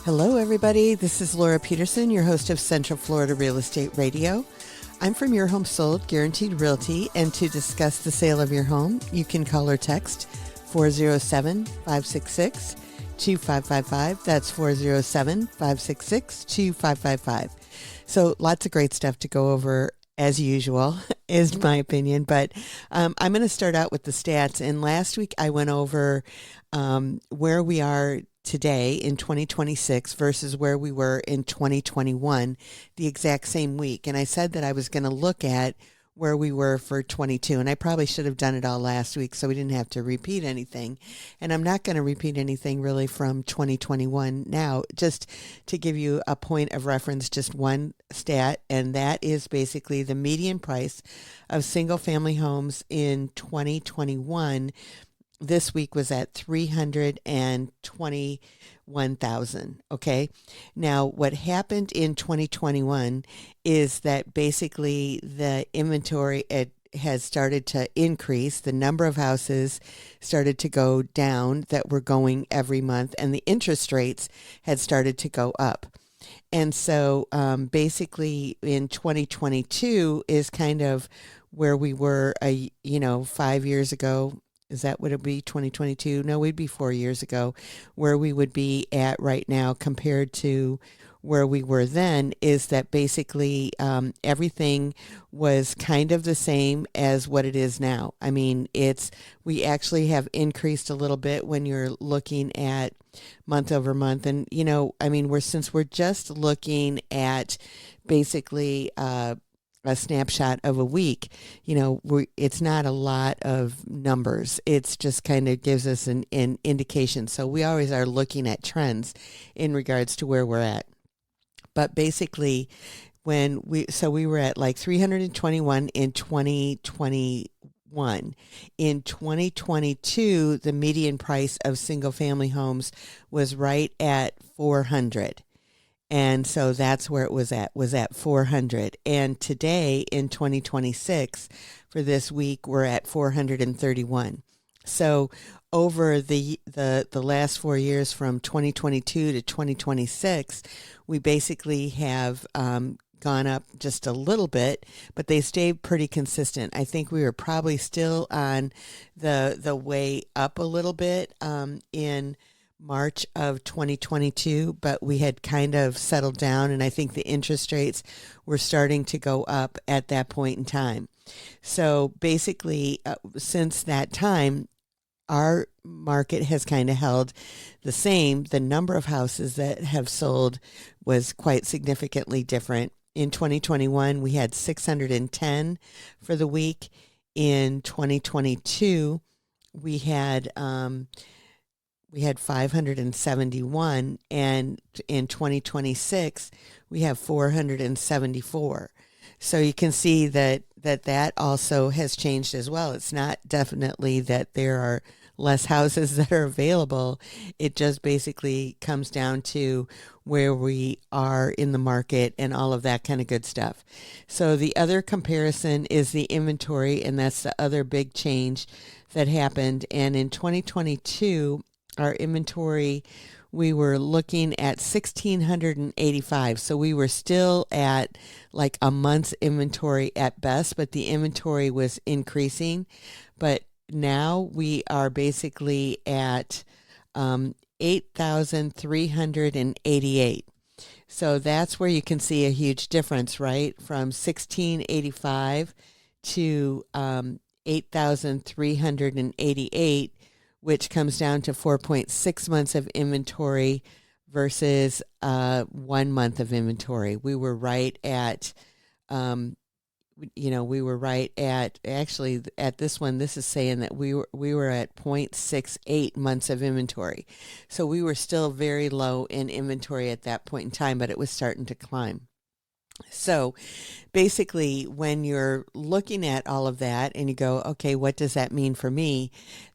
Hello, everybody. This is Laura Petersen, your host of Central Florida Real Estate Radio. I'm from Your Home Sold, Guaranteed Realty, and to discuss the sale of your home, you can call or text 407-566-2555. That's 407-566-2555. So lots of great stuff to go over as usual, is my opinion. But I'm going to start out with the stats. And last week I went over where we are today in 2026 versus where we were in 2021, the exact same week. And I said that I was going to look at where we were for 22, and I probably should have done it all last week so we didn't have to repeat anything. And I'm not going to repeat anything really from 2021 now, just to give you a point of reference, just one stat, and that is basically the median price of single family homes in 2021 this week was at 321,000. Okay. Now, what happened in 2021 is that basically the inventory has started to increase. The number of houses started to go down that were going every month, and the interest rates had started to go up. And so basically in 2022 is kind of where we were 5 years ago. Is that what it would be, 2022? No, we'd be 4 years ago. Where we would be at right now compared to where we were then is that basically everything was kind of the same as what it is now. I mean, we actually have increased a little bit when you're looking at month over month. And, since we're just looking at basically a snapshot of a week, it's not a lot of numbers. It's just kind of gives us an indication. So we always are looking at trends in regards to where we're at. But basically, we were at like 321 in 2021. In 2022, the median price of single family homes was right at 400. And so that's where it was at 400. And today in 2026, for this week, we're at 431. So over the last 4 years from 2022 to 2026, we basically have gone up just a little bit, but they stayed pretty consistent. I think we were probably still on the way up a little bit in March of 2022, but we had kind of settled down, and I think the interest rates were starting to go up at that point in time. So basically, since that time, our market has kind of held the same. The number of houses that have sold was quite significantly different. In 2021, we had 610 for the week. In 2022, we had 571, and in 2026 we have 474. So you can see that also has changed as well. It's not definitely that there are less houses that are available. It just basically comes down to where we are in the market and all of that kind of good stuff. So the other comparison is the inventory, and that's the other big change that happened. And in 2022, our inventory, we were looking at 1,685. So we were still at like a month's inventory at best, but the inventory was increasing. But now we are basically at 8,388. So that's where you can see a huge difference, right? From 1,685 to 8,388. Which comes down to 4.6 months of inventory versus 1 month of inventory. We were right at, actually at this one, this is saying that we were at 0.68 months of inventory. So we were still very low in inventory at that point in time, but it was starting to climb. So basically, when you're looking at all of that and you go, okay, what does that mean for me?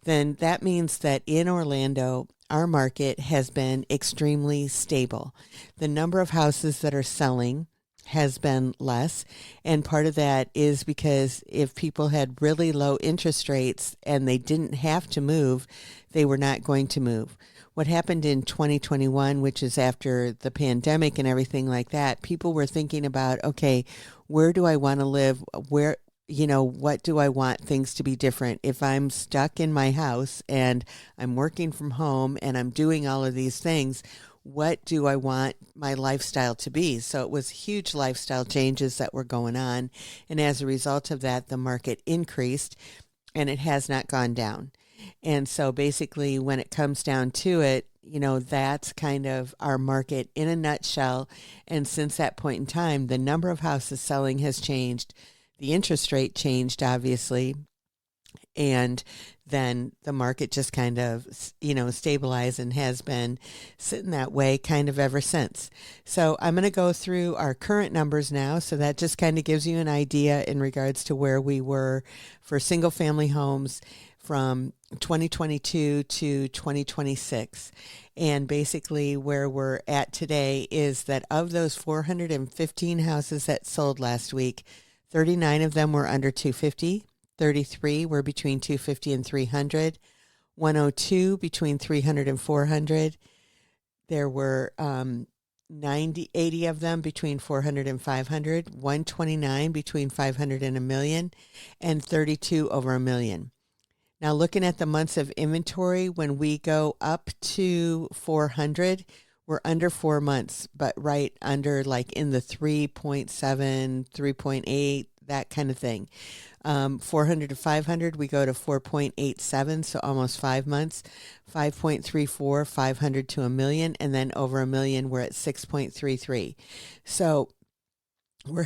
Then that means that in Orlando, our market has been extremely stable. The number of houses that are selling has been less. And part of that is because if people had really low interest rates and they didn't have to move, they were not going to move. what happened in 2021, which is after the pandemic and everything like that, people were thinking about, okay, where do I want to live? Where, what do I want things to be different? If I'm stuck in my house and I'm working from home and I'm doing all of these things, what do I want my lifestyle to be? So it was huge lifestyle changes that were going on. And as a result of that, the market increased and it has not gone down. And so basically, when it comes down to it, that's kind of our market in a nutshell. And since that point in time, the number of houses selling has changed. The interest rate changed, obviously. And then the market just kind of, stabilized and has been sitting that way kind of ever since. So I'm going to go through our current numbers now. So that just kind of gives you an idea in regards to where we were for single family homes from 2022 to 2026. And basically where we're at today is that of those 415 houses that sold last week, 39 of them were under 250. 33 were between 250 and 300, 102 between 300 and 400. There were 80 of them between 400 and 500, 129 between 500 and a million, and 32 over a million. Now, looking at the months of inventory, when we go up to 400, we're under 4 months, but right under, like in the 3.7, 3.8, that kind of thing. 400 to 500, we go to 4.87, so almost 5 months. 5.34, 500 to a million, and then over a million, we're at 6.33. So we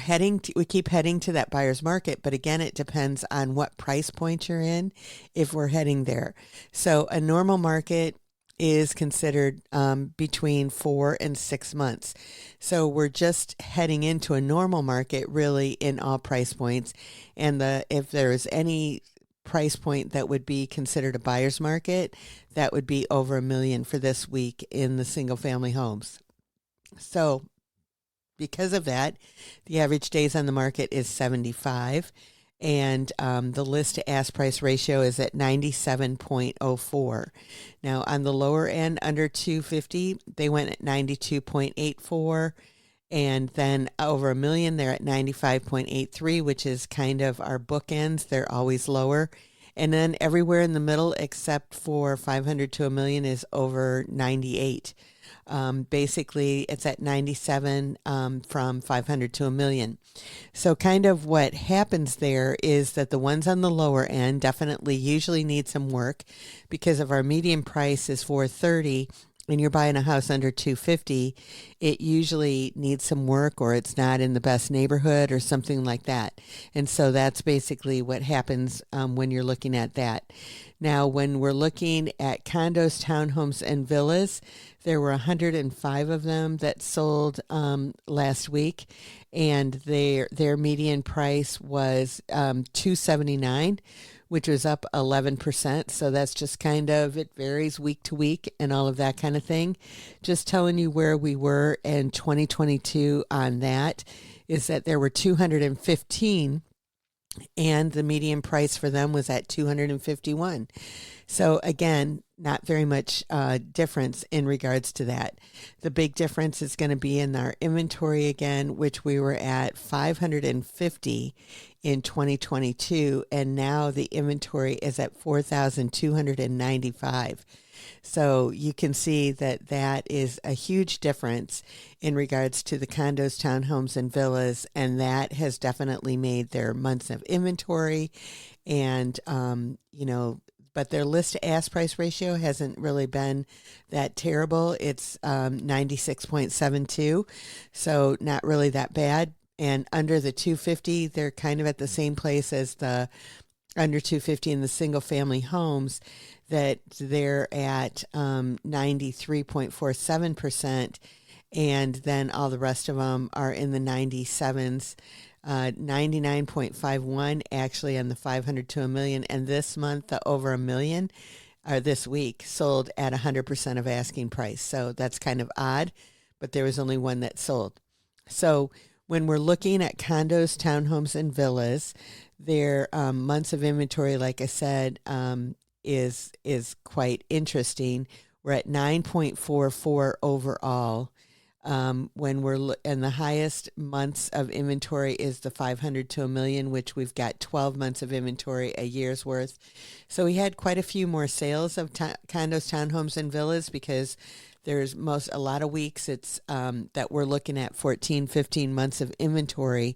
keep heading to that buyer's market, but again, it depends on what price point you're in if we're heading there. So a normal market is considered between 4 and 6 months. So we're just heading into a normal market really in all price points. And if there's any price point that would be considered a buyer's market, that would be over a million for this week in the single family homes. So because of that, the average days on the market is 75. And the list to ask price ratio is at 97.04. Now, on the lower end, under 250, they went at 92.84. And then over a million, they're at 95.83, which is kind of our bookends. They're always lower. And then everywhere in the middle, except for 500 to a million, is over 98. Basically, it's at 97 from 500 to a million. So kind of what happens there is that the ones on the lower end definitely usually need some work because if our median price is 430 and you're buying a house under 250, it usually needs some work or it's not in the best neighborhood or something like that. And so that's basically what happens when you're looking at that. Now, when we're looking at condos, townhomes, and villas, there were 105 of them that sold last week, and their median price was $279, which was up 11%. So that's just kind of, it varies week to week and all of that kind of thing. Just telling you where we were in 2022 on that is that there were 215 and the median price for them was at 251. So again, not very much difference in regards to that. The big difference is going to be in our inventory again, which we were at 550 in 2022, and now the inventory is at 4,295. So you can see that that is a huge difference in regards to the condos, townhomes, and villas, and that has definitely made their months of inventory and, but their list to ask price ratio hasn't really been that terrible. It's 96.72, so not really that bad. And under the 250, they're kind of at the same place as the under 250 in the single family homes, that they're at 93.47%. And then all the rest of them are in the 97s, 99.51 actually on the 500 to a million. And this month, the over a million, or this week, sold at 100% of asking price. So that's kind of odd, but there was only one that sold. So when we're looking at condos, townhomes, and villas, their months of inventory, like I said, is quite interesting. We're at 9.44 overall. And the highest months of inventory is the 500 to a million, which we've got 12 months of inventory, a year's worth. So we had quite a few more sales of condos, townhomes, and villas because there's a lot of weeks it's that we're looking at 14, 15 months of inventory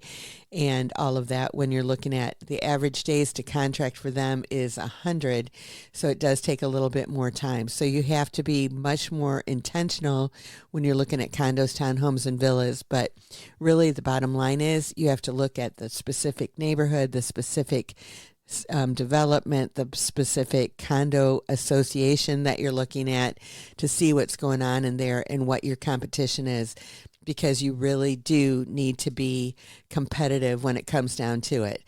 and all of that. When you're looking at the average days to contract for them is 100. So it does take a little bit more time. So you have to be much more intentional when you're looking at condos, townhomes, and villas. But really the bottom line is you have to look at the specific neighborhood, the specific development, the specific condo association that you're looking at to see what's going on in there and what your competition is, because you really do need to be competitive when it comes down to it.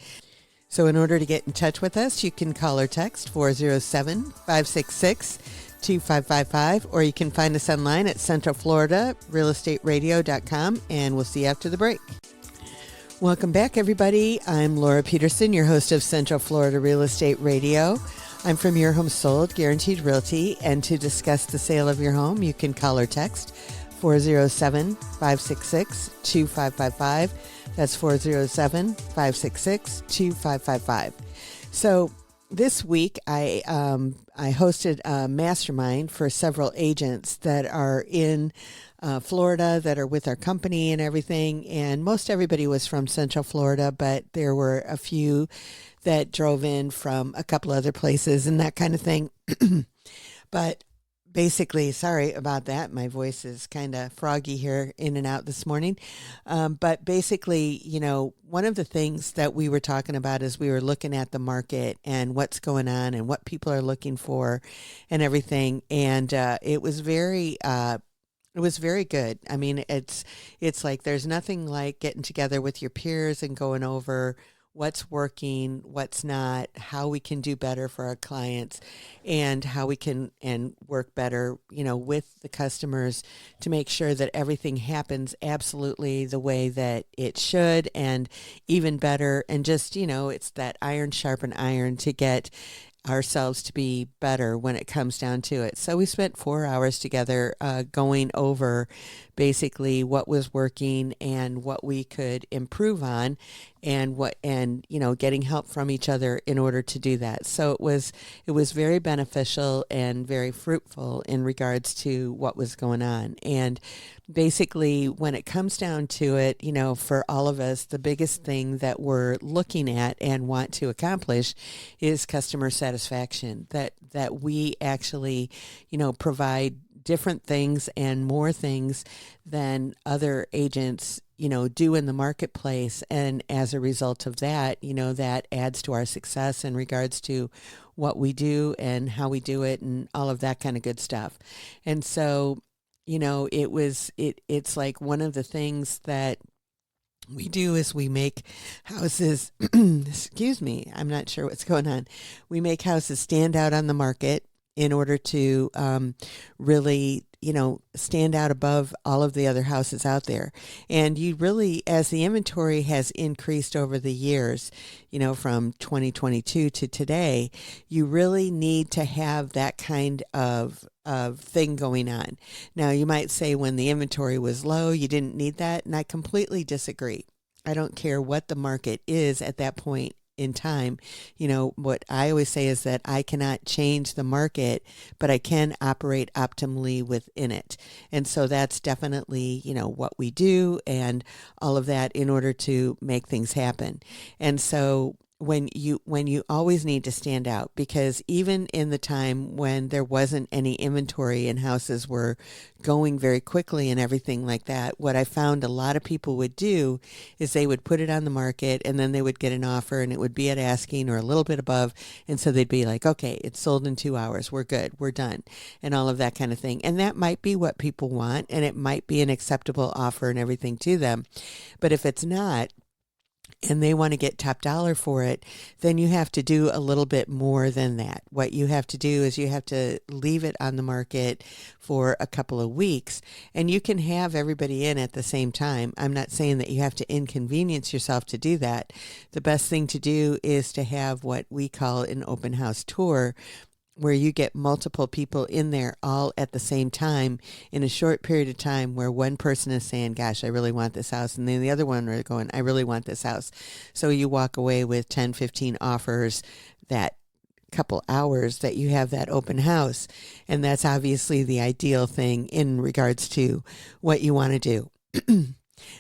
So in order to get in touch with us, you can call or text 407-566-2555, or you can find us online at centralfloridarealestateradio.com, and we'll see you after the break. Welcome back, everybody. I'm Laura Petersen, your host of Central Florida Real Estate Radio. I'm from Your Home Sold, Guaranteed Realty, and to discuss the sale of your home, you can call or text 407-566-2555. That's 407-566-2555. So this week, I hosted a mastermind for several agents that are in Florida that are with our company and everything. And most everybody was from Central Florida, but there were a few that drove in from a couple other places and that kind of thing. But basically, sorry about that. My voice is kind of froggy here, in and out this morning. But basically, one of the things that we were talking about is we were looking at the market and what's going on and what people are looking for and everything. And it was very good. I mean, it's like there's nothing like getting together with your peers and going over what's working, what's not, how we can do better for our clients, and how we can work better, with the customers to make sure that everything happens absolutely the way that it should, and even better. And just, it's that iron sharpen iron to get ourselves to be better when it comes down to it. So we spent 4 hours together going over basically what was working and what we could improve on, and getting help from each other in order to do that. So it was very beneficial and very fruitful in regards to what was going on. And basically, when it comes down to it, for all of us, the biggest thing that we're looking at and want to accomplish is customer satisfaction, that we actually, provide different things and more things than other agents, do in the marketplace. And as a result of that, that adds to our success in regards to what we do and how we do it and all of that kind of good stuff. And so, it's like one of the things that we do is we make houses, excuse me, I'm not sure what's going on. We make houses stand out on the market in order to really, stand out above all of the other houses out there. And you really, as the inventory has increased over the years, from 2022 to today, you really need to have that kind of thing going on. Now, you might say when the inventory was low, you didn't need that. And I completely disagree. I don't care what the market is at that point in time. What I always say is that I cannot change the market, but I can operate optimally within it. And so that's definitely, what we do and all of that in order to make things happen. And so when you always need to stand out, because even in the time when there wasn't any inventory and houses were going very quickly and everything like that, what I found a lot of people would do is they would put it on the market and then they would get an offer and it would be at asking or a little bit above. And so they'd be like, okay, it's sold in 2 hours. We're good. We're done. And all of that kind of thing. And that might be what people want, and it might be an acceptable offer and everything to them. But if it's not, and they want to get top dollar for it, then you have to do a little bit more than that. What you have to do is you have to leave it on the market for a couple of weeks, and you can have everybody in at the same time. I'm not saying that you have to inconvenience yourself to do that. The best thing to do is to have what we call an open house tour, where you get multiple people in there all at the same time in a short period of time, where one person is saying, gosh, I really want this house, and then the other one are going, I really want this house. So you walk away with 10, 15 offers that couple hours that you have that open house. And that's obviously the ideal thing in regards to what you want to do.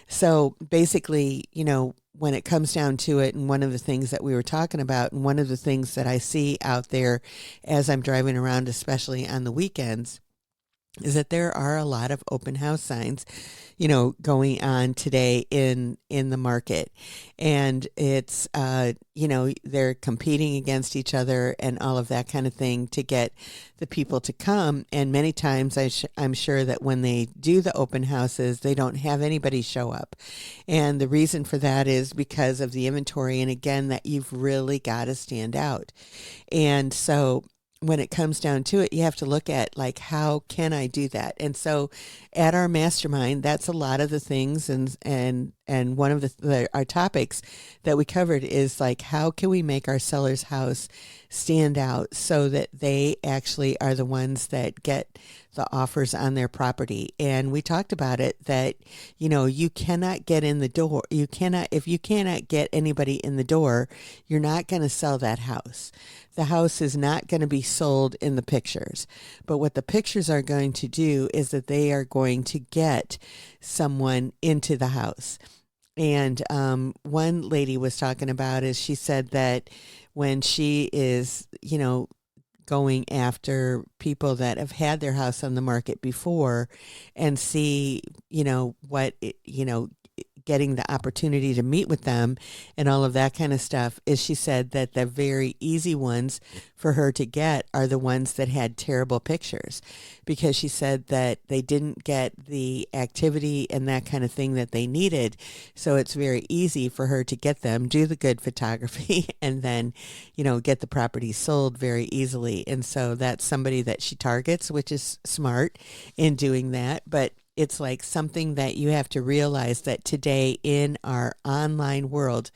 So basically, when it comes down to it, and one of the things that we were talking about, and one of the things that I see out there as I'm driving around, especially on the weekends, is that there are a lot of open house signs, going on today in the market. And it's, they're competing against each other and all of that kind of thing to get the people to come. And many times I'm sure that when they do the open houses, they don't have anybody show up. And the reason for that is because of the inventory. And again, that you've really got to stand out. And so when it comes down to it, you have to look at, like, how can I do that? And so at our mastermind, that's a lot of the things. And one of our topics that we covered is, like, how can we make our seller's house stand out so that they actually are the ones that get the offers on their property. And we talked about it, that, you cannot get in the door. If you cannot get anybody in the door, you're not going to sell that house. The house is not going to be sold in the pictures. But what the pictures are going to do is that they are going to get someone into the house. And one lady was talking about is, she said that when she is, going after people that have had their house on the market before and see, getting the opportunity to meet with them and all of that kind of stuff, is she said that the very easy ones for her to get are the ones that had terrible pictures, because she said that they didn't get the activity and that kind of thing that they needed. So it's very easy for her to get them, do the good photography, and then, get the property sold very easily. And so that's somebody that she targets, which is smart in doing that. But it's like something that you have to realize, that today in our online world,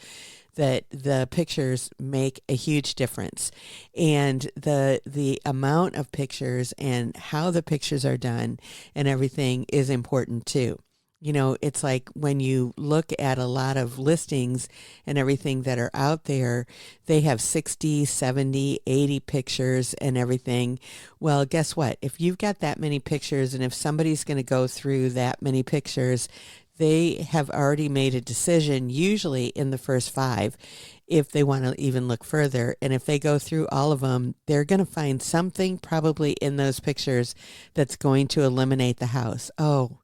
that the pictures make a huge difference, and the amount of pictures and how the pictures are done and everything is important too. It's like when you look at a lot of listings and everything that are out there, they have 60, 70, 80 pictures and everything. Well, guess what? If you've got that many pictures, and if somebody's going to go through that many pictures, they have already made a decision, usually in the first 5, if they want to even look further. And if they go through all of them, they're going to find something probably in those pictures that's going to eliminate the house. Oh,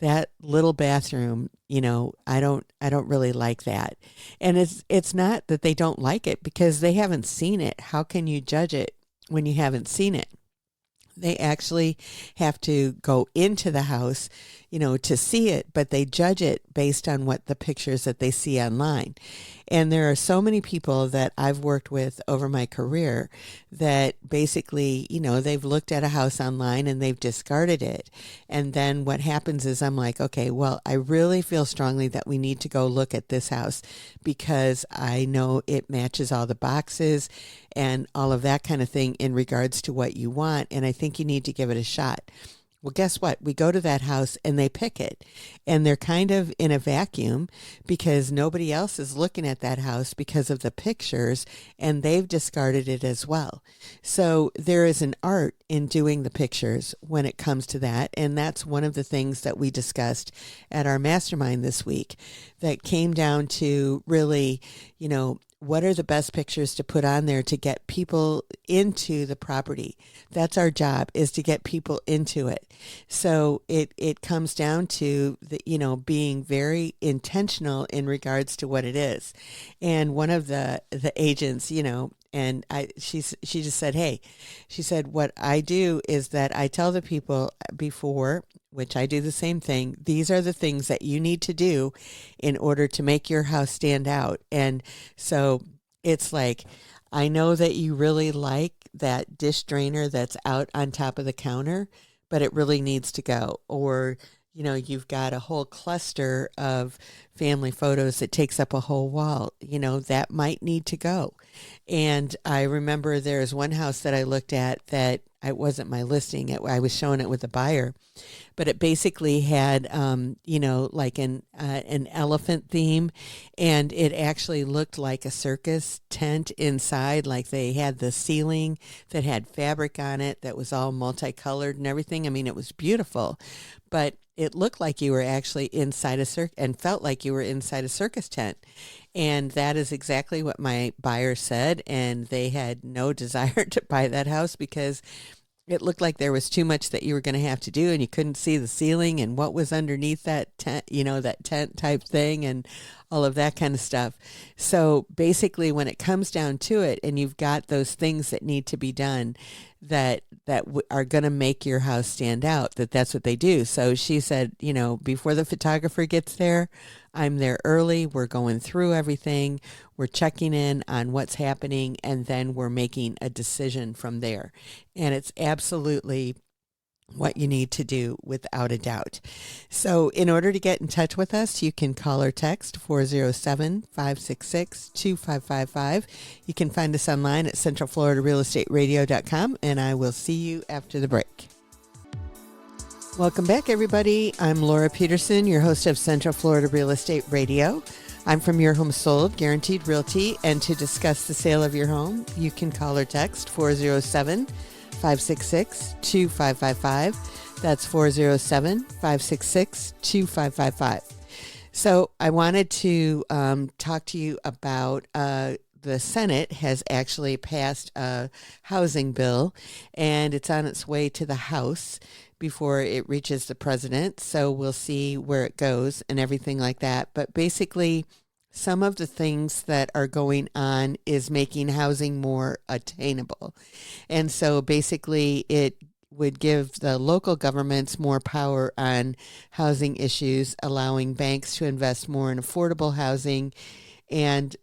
that little bathroom, I don't really like that. And it's not that they don't like it, because they haven't seen it. How can you judge it when you haven't seen it? They actually have to go into the house, to see it, but they judge it based on what the pictures that they see online. And there are so many people that I've worked with over my career that basically, they've looked at a house online and they've discarded it. And then what happens is, I'm like, okay, well, I really feel strongly that we need to go look at this house, because I know it matches all the boxes and all of that kind of thing in regards to what you want. And I think you need to give it a shot. Well, guess what? We go to that house and they pick it, and they're kind of in a vacuum because nobody else is looking at that house because of the pictures, and they've discarded it as well. So there is an art in doing the pictures when it comes to that. And that's one of the things that we discussed at our mastermind this week, that came down to really, what are the best pictures to put on there to get people into the property? That's our job, is to get people into it. So it comes down to being very intentional in regards to what it is. And one of the agents, and she just said, hey, she said, what I do is that I tell the people before, which I do the same thing, these are the things that you need to do in order to make your house stand out. And so it's like, I know that you really like that dish drainer that's out on top of the counter, but it really needs to go. Or you've got a whole cluster of family photos that takes up a whole wall, that might need to go. And I remember there's one house that I looked at that it wasn't my listing. I was showing it with a buyer, but it basically had, like an elephant theme, and it actually looked like a circus tent inside. Like they had the ceiling that had fabric on it that was all multicolored and everything. I mean, it was beautiful, but it looked like you were actually inside a circus and felt like you were inside a circus tent. And that is exactly what my buyer said. And they had no desire to buy that house because it looked like there was too much that you were going to have to do, and you couldn't see the ceiling and what was underneath that tent, that tent type thing and all of that kind of stuff. So basically, when it comes down to it, and you've got those things that need to be done that are going to make your house stand out, that's what they do. So she said, before the photographer gets there, I'm there early. We're going through everything. We're checking in on what's happening, and then we're making a decision from there. And it's absolutely what you need to do without a doubt. So in order to get in touch with us, you can call or text 407-566-2555. You can find us online at centralfloridarealestateradio.com, and I will see you after the break. Welcome back, everybody. I'm Laura Petersen, your host of Central Florida Real Estate Radio. I'm from Your Home Sold, Guaranteed Realty, and to discuss the sale of your home, you can call or text 407-566-2555. That's 407-566-2555. So I wanted to talk to you about the Senate has actually passed a housing bill, and it's on its way to the House before it reaches the president. So we'll see where it goes and everything like that. But basically, some of the things that are going on is making housing more attainable. And so basically, it would give the local governments more power on housing issues, allowing banks to invest more in affordable housing and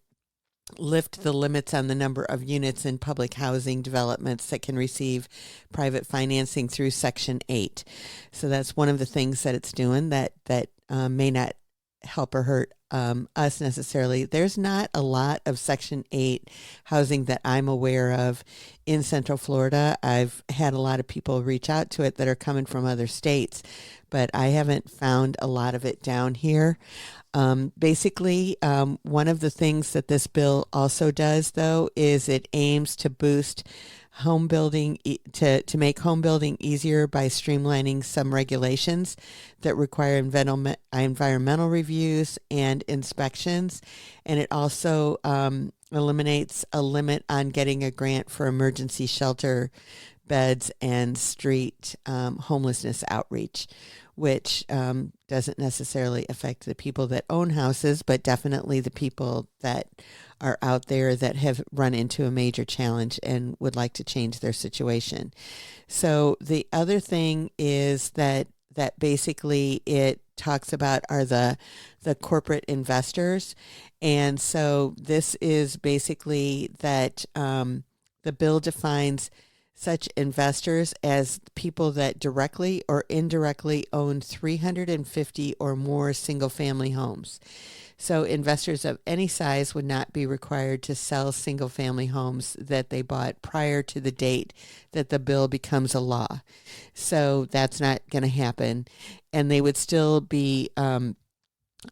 lift the limits on the number of units in public housing developments that can receive private financing through Section 8. So that's one of the things that it's doing that may not help or hurt us necessarily. There's not a lot of Section 8 housing that I'm aware of in Central Florida. I've had a lot of people reach out to it that are coming from other states, but I haven't found a lot of it down here. Basically, one of the things that this bill also does, though, is it aims to boost home building, to make home building easier by streamlining some regulations that require environmental reviews and inspections. And it also eliminates a limit on getting a grant for emergency shelter beds and street homelessness outreach, which doesn't necessarily affect the people that own houses, but definitely the people that are out there that have run into a major challenge and would like to change their situation. So the other thing is that basically it talks about are the corporate investors. And so this is basically that the bill defines such investors as people that directly or indirectly own 350 or more single-family homes. So investors of any size would not be required to sell single-family homes that they bought prior to the date that the bill becomes a law. So that's not going to happen. And they would still be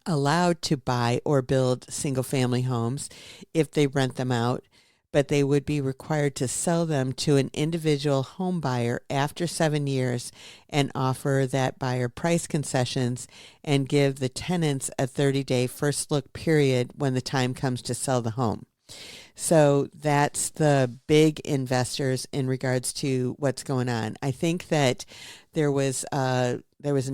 allowed to buy or build single-family homes if they rent them out, but they would be required to sell them to an individual home buyer after 7 years and offer that buyer price concessions and give the tenants a 30-day first look period when the time comes to sell the home. So that's the big investors in regards to what's going on. I think that there was an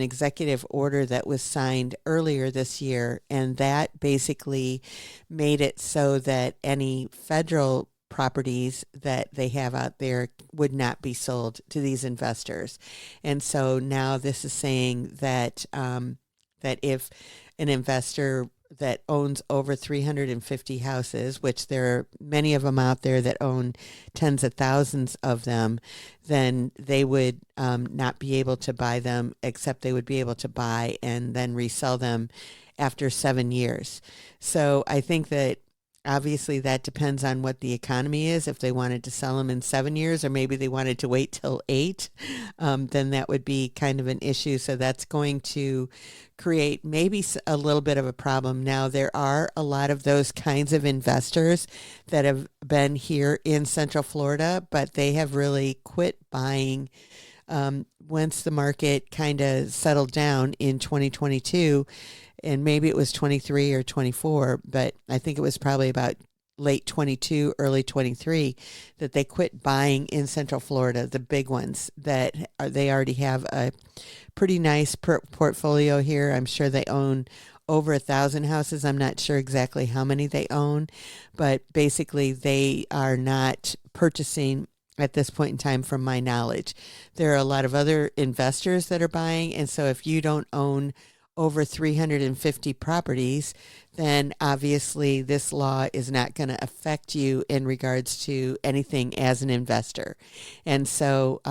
executive order that was signed earlier this year, and that basically made it so that any federal properties that they have out there would not be sold to these investors. And so now this is saying that that if an investor that owns over 350 houses, which there are many of them out there that own tens of thousands of them, then they would not be able to buy them, except they would be able to buy and then resell them after 7 years. So I think that obviously that depends on what the economy is. If they wanted to sell them in 7 years, or maybe they wanted to wait till 8, then that would be kind of an issue. So that's going to create maybe a little bit of a problem. Now, there are a lot of those kinds of investors that have been here in Central Florida, but they have really quit buying once the market kind of settled down in 2022, and maybe it was 23 or 24, but I think it was probably about late 22, early 23, that they quit buying in Central Florida, the big ones that they already have a pretty nice portfolio here. I'm sure they own over 1,000 houses. I'm not sure exactly how many they own, but basically they are not purchasing at this point in time, from my knowledge. There are a lot of other investors that are buying, and so if you don't own over 350 properties, then obviously this law is not going to affect you in regards to anything as an investor. And so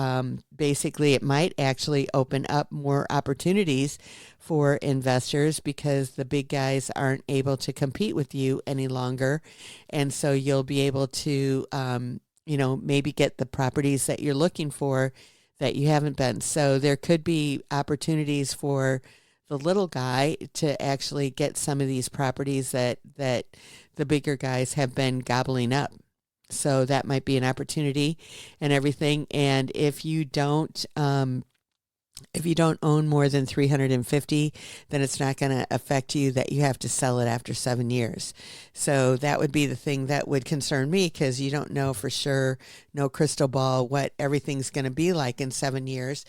basically it might actually open up more opportunities for investors, because the big guys aren't able to compete with you any longer. And so you'll be able to, maybe get the properties that you're looking for that you haven't been. So there could be opportunities for the little guy to actually get some of these properties that the bigger guys have been gobbling up. So that might be an opportunity and everything. And if you don't own more than 350, then it's not going to affect you that you have to sell it after 7 years. So that would be the thing that would concern me, because you don't know for sure, no crystal ball, what everything's going to be like in 7 years.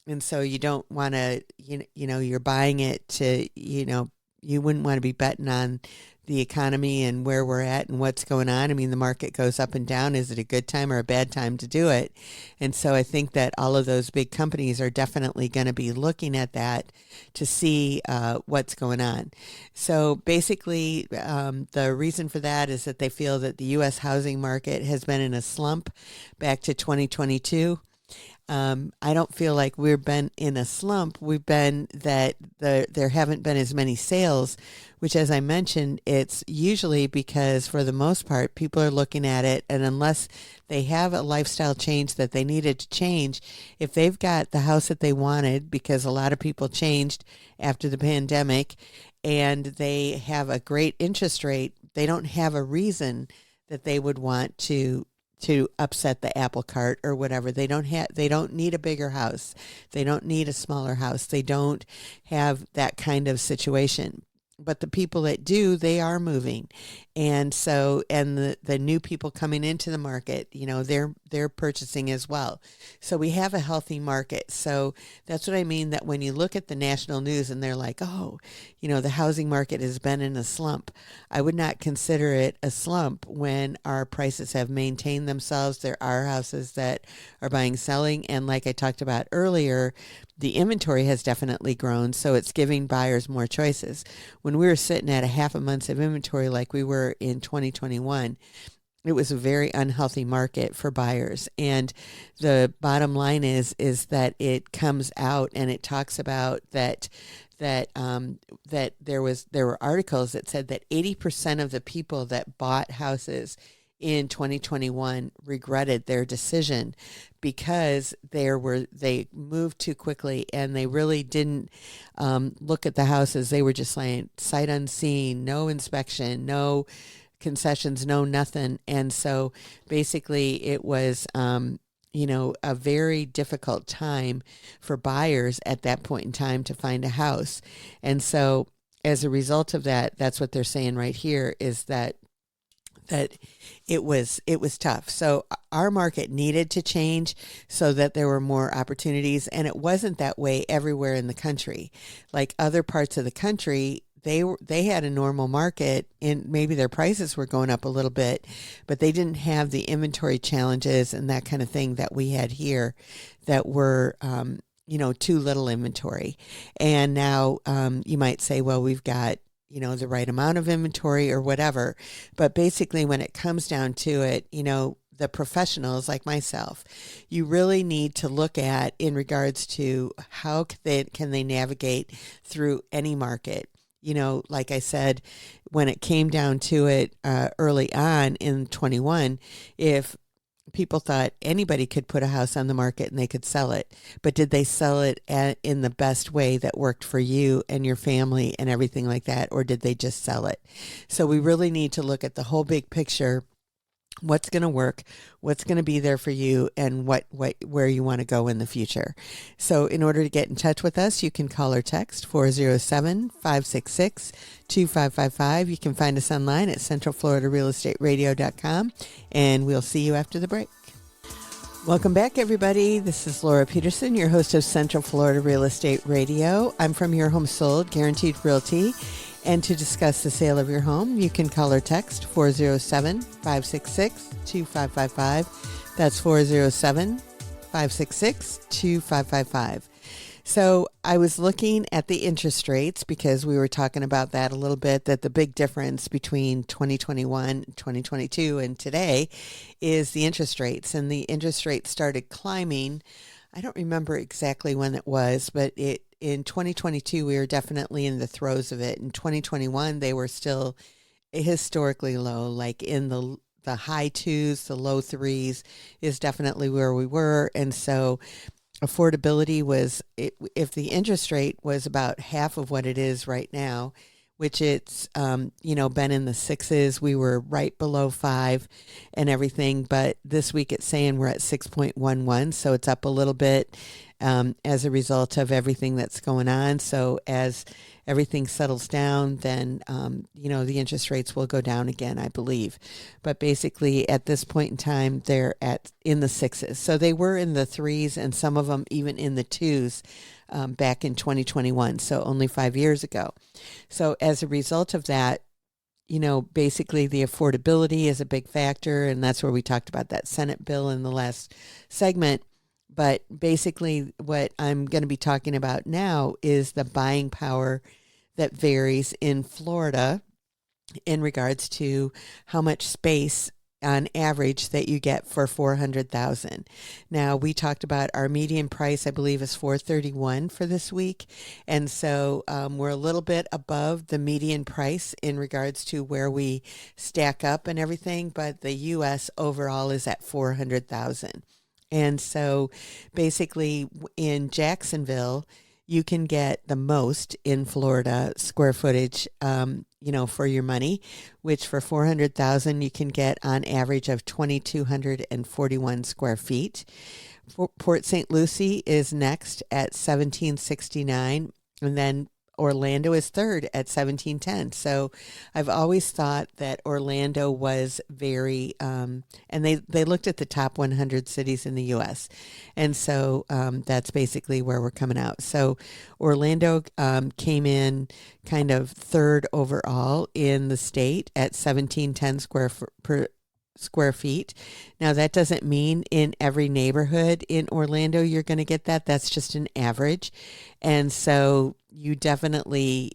And so you don't want to, you're buying it to, you wouldn't want to be betting on the economy and where we're at and what's going on. I mean, the market goes up and down. Is it a good time or a bad time to do it? And so I think that all of those big companies are definitely going to be looking at that to see what's going on. So basically, the reason for that is that they feel that the U.S. housing market has been in a slump back to 2022. I don't feel like we've been in a slump. We've been that there haven't been as many sales, which, as I mentioned, it's usually because for the most part, people are looking at it, and unless they have a lifestyle change that they needed to change, if they've got the house that they wanted, because a lot of people changed after the pandemic, and they have a great interest rate, they don't have a reason that they would want to upset the apple cart or whatever. They don't need a bigger house. They don't need a smaller house. They don't have that kind of situation. But the people that do, they are moving. And so, and the new people coming into the market, they're purchasing as well. So we have a healthy market. So that's what I mean, that when you look at the national news and they're like, oh, the housing market has been in a slump. I would not consider it a slump when our prices have maintained themselves. There are houses that are buying, selling. And like I talked about earlier, the inventory has definitely grown. So it's giving buyers more choices. When we were sitting at a half a month of inventory like we were in 2021, it was a very unhealthy market for buyers. And the bottom line is that it comes out and it talks about that there were articles that said that 80% of the people that bought houses in 2021 regretted their decision, because they moved too quickly and they really didn't look at the houses. They were just like sight unseen, no inspection, no concessions, no nothing. And so basically it was a very difficult time for buyers at that point in time to find a house. And so as a result of that, that's what they're saying right here, is that it was tough. So our market needed to change so that there were more opportunities, and it wasn't that way everywhere in the country. Like other parts of the country, they had a normal market, and maybe their prices were going up a little bit, but they didn't have the inventory challenges and that kind of thing that we had here, that were too little inventory. And now you might say, well, we've got the right amount of inventory or whatever. But basically, when it comes down to it, the professionals like myself, you really need to look at in regards to how can they navigate through any market. Like I said, when it came down to it early on in 21, if people thought anybody could put a house on the market and they could sell it, but did they sell it in the best way that worked for you and your family and everything like that, or did they just sell it? So we really need to look at the whole big picture, what's going to work, what's going to be there for you, and where you want to go in the future. So in order to get in touch with us, you can call or text 407-566-2555. You can find us online at centralfloridarealestateradio.com, and we'll see you after the break. Welcome back, everybody. This is Laura Petersen, your host of Central Florida Real Estate Radio. I'm from Your Home Sold, Guaranteed Realty. And to discuss the sale of your home, you can call or text 407-566-2555. That's 407-566-2555. So I was looking at the interest rates because we were talking about that a little bit, that the big difference between 2021, 2022, and today is the interest rates. And the interest rates started climbing. I don't remember exactly when it was, but in 2022, we were definitely in the throes of it. In 2021, they were still historically low, like in the high twos, the low threes is definitely where we were. And so affordability was, if the interest rate was about half of what it is right now, which it's, been in the sixes, we were right below 5 and everything. But this week it's saying we're at 6.11. So it's up a little bit as a result of everything that's going on. So as everything settles down, then, the interest rates will go down again, I believe. But basically at this point in time, they're in the sixes. So they were in the threes and some of them even in the twos back in 2021. So only 5 years ago. So as a result of that, basically the affordability is a big factor. And that's where we talked about that Senate bill in the last segment. But basically what I'm going to be talking about now is the buying power that varies in Florida in regards to how much space on average that you get for $400,000. Now we talked about our median price, I believe, is $431 for this week. And so we're a little bit above the median price in regards to where we stack up and everything. But the U.S. overall is at $400,000. And so basically in Jacksonville, you can get the most in Florida square footage, for your money, which for $400,000, you can get on average of 2,241 square feet. Port St. Lucie is next at 1,769, and then Orlando is third at 1,710. So I've always thought that Orlando was very, and they looked at the top 100 cities in the U.S. And so that's basically where we're coming out. So Orlando came in kind of third overall in the state at 1,710 square feet. Now that doesn't mean in every neighborhood in Orlando you're going to get that. That's just an average. And so you definitely,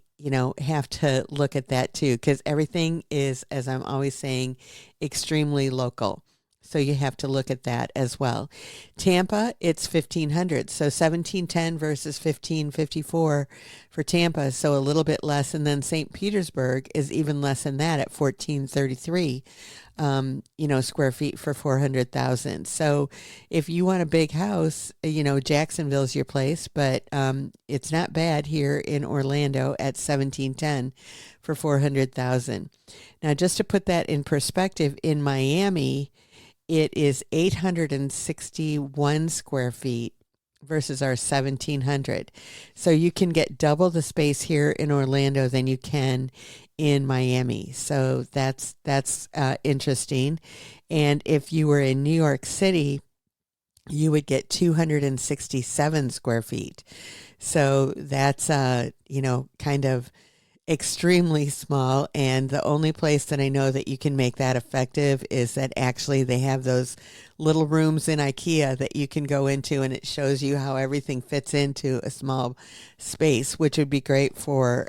have to look at that too, because everything is, as I'm always saying, extremely local. So you have to look at that as well. Tampa, it's 1,500. So 1,710 versus 1,554 for Tampa. So a little bit less. And then St. Petersburg is even less than that at 1,433. Square feet for 400,000. So if you want a big house, Jacksonville's your place, but it's not bad here in Orlando at 1,710 for 400,000. Now, just to put that in perspective, in Miami, it is 861 square feet versus our 1,700. So you can get double the space here in Orlando than you can in Miami. So that's interesting. And if you were in New York City, you would get 267 square feet. So that's, kind of extremely small. And the only place that I know that you can make that effective is that actually they have those little rooms in IKEA that you can go into, and it shows you how everything fits into a small space, which would be great for,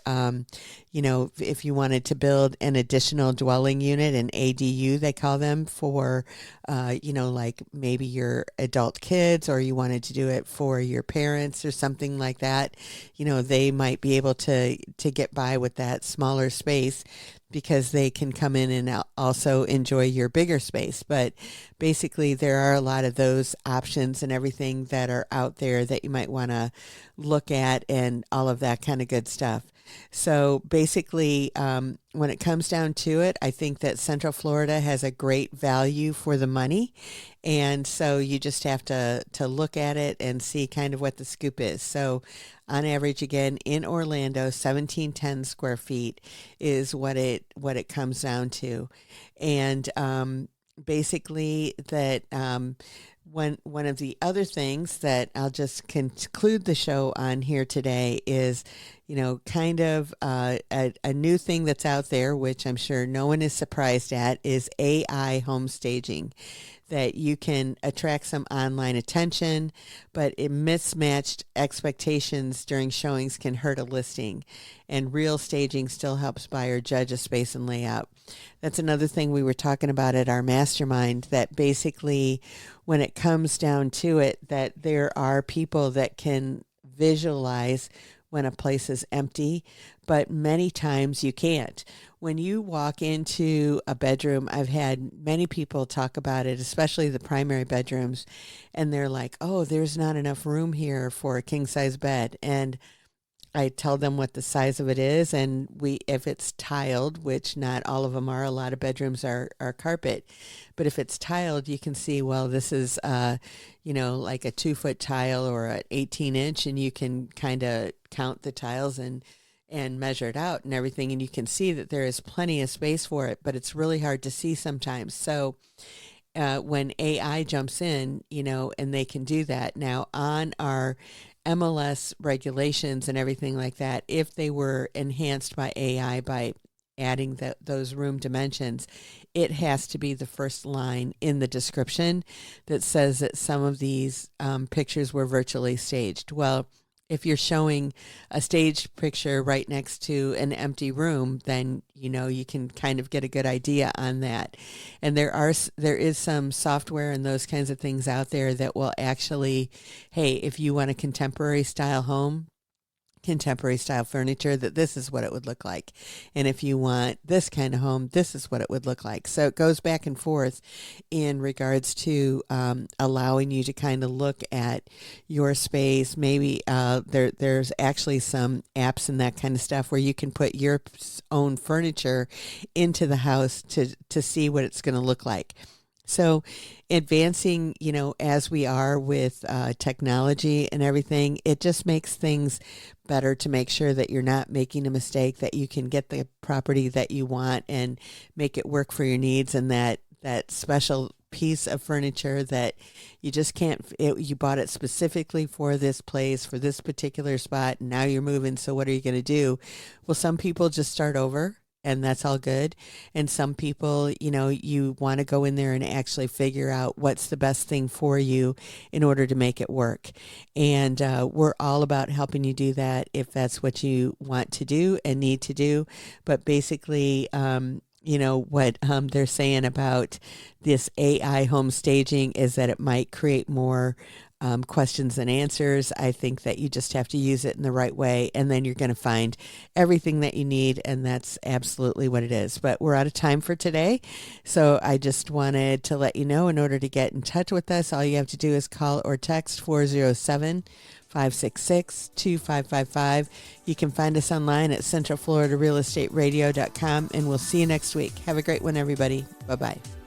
if you wanted to build an additional dwelling unit, an ADU, they call them, for, like maybe your adult kids, or you wanted to do it for your parents or something like that. They might be able to get by with that smaller space because they can come in and also enjoy your bigger space. But basically, there are a lot of those options and everything that are out there that you might want to look at, and all of that kind of good stuff. So basically, when it comes down to it, I think that Central Florida has a great value for the money. And so you just have to look at it and see kind of what the scoop is. So on average, again, in Orlando, 1710 square feet is what it comes down to. And basically that one of the other things that I'll just conclude the show on here today is, kind of a new thing that's out there, which I'm sure no one is surprised at, is AI home staging. That you can attract some online attention, but mismatched expectations during showings can hurt a listing. And real staging still helps buyer judge a space and layout. That's another thing we were talking about at our mastermind, that basically when it comes down to it, that there are people that can visualize when a place is empty, but many times you can't. When you walk into a bedroom, I've had many people talk about it, especially the primary bedrooms, and they're like, oh, there's not enough room here for a king size bed. And I tell them what the size of it is, and if it's tiled, which not all of them are, a lot of bedrooms are carpet, but if it's tiled, you can see, well, this is, like a 2-foot tile or an 18-inch, and you can kind of count the tiles and measure it out and everything, and you can see that there is plenty of space for it, but it's really hard to see sometimes. So when AI jumps in, and they can do that. Now, on our MLS regulations and everything like that, if they were enhanced by AI by adding those room dimensions, it has to be the first line in the description that says that some of these pictures were virtually staged. Well, if you're showing a staged picture right next to an empty room, then you can kind of get a good idea on that. And there is some software and those kinds of things out there that will actually, hey, if you want a contemporary style home, contemporary style furniture, that this is what it would look like. And if you want this kind of home, this is what it would look like. So it goes back and forth in regards to allowing you to kind of look at your space. Maybe there's actually some apps and that kind of stuff where you can put your own furniture into the house to see what it's going to look like. So advancing, as we are with technology and everything, it just makes things better to make sure that you're not making a mistake, that you can get the property that you want and make it work for your needs, and that special piece of furniture that you just can't, you bought it specifically for this place, for this particular spot, and now you're moving, so what are you going to do? Well, some people just start over, and that's all good. And some people, you want to go in there and actually figure out what's the best thing for you in order to make it work. And we're all about helping you do that if that's what you want to do and need to do. But basically, what they're saying about this AI home staging is that it might create more questions and answers. I think that you just have to use it in the right way, and then you're going to find everything that you need, and that's absolutely what it is. But we're out of time for today, so I just wanted to let you know, in order to get in touch with us, all you have to do is call or text 407-566-2555. You can find us online at centralfloridarealestateradio.com, and we'll see you next week. Have a great one, everybody. Bye-bye.